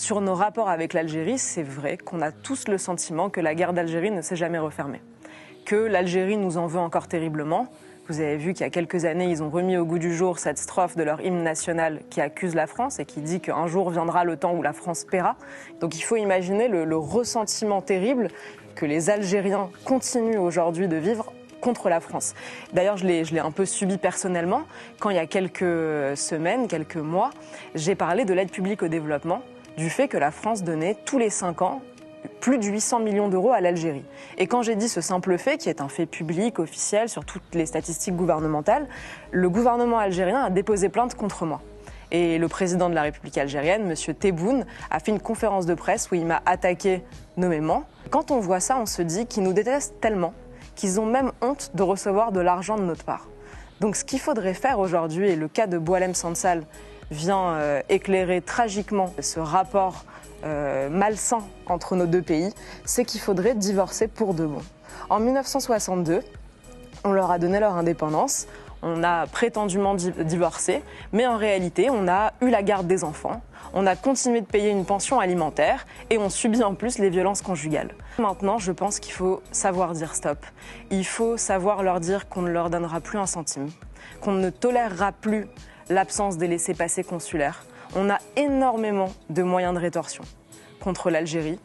Sur nos rapports avec l'Algérie, c'est vrai qu'on a tous le sentiment que la guerre d'Algérie ne s'est jamais refermée, que l'Algérie nous en veut encore terriblement. Vous avez vu qu'il y a quelques années, ils ont remis au goût du jour cette strophe de leur hymne national qui accuse la France et qui dit qu'un jour viendra le temps où la France paiera. Donc il faut imaginer le ressentiment terrible que les Algériens continuent aujourd'hui de vivre contre la France. D'ailleurs, je l'ai un peu subi personnellement quand il y a quelques semaines, quelques mois, j'ai parlé de l'aide publique au développement, du fait que la France donnait tous les 5 ans plus de 800 millions d'euros à l'Algérie. Et quand j'ai dit ce simple fait, qui est un fait public, officiel, sur toutes les statistiques gouvernementales, le gouvernement algérien a déposé plainte contre moi. Et le président de la République algérienne, M. Tebboune, a fait une conférence de presse où il m'a attaqué nommément. Quand on voit ça, on se dit qu'ils nous détestent tellement qu'ils ont même honte de recevoir de l'argent de notre part. Donc ce qu'il faudrait faire aujourd'hui, et le cas de Boualem Sansal vient éclairer tragiquement ce rapport malsain entre nos deux pays, c'est qu'il faudrait divorcer pour de bon. En 1962, on leur a donné leur indépendance, on a prétendument divorcé, mais en réalité, on a eu la garde des enfants, on a continué de payer une pension alimentaire et on subit en plus les violences conjugales. Maintenant, je pense qu'il faut savoir dire stop. Il faut savoir leur dire qu'on ne leur donnera plus un centime, qu'on ne tolérera plus l'absence des laissez-passer consulaires. On a énormément de moyens de rétorsion contre l'Algérie.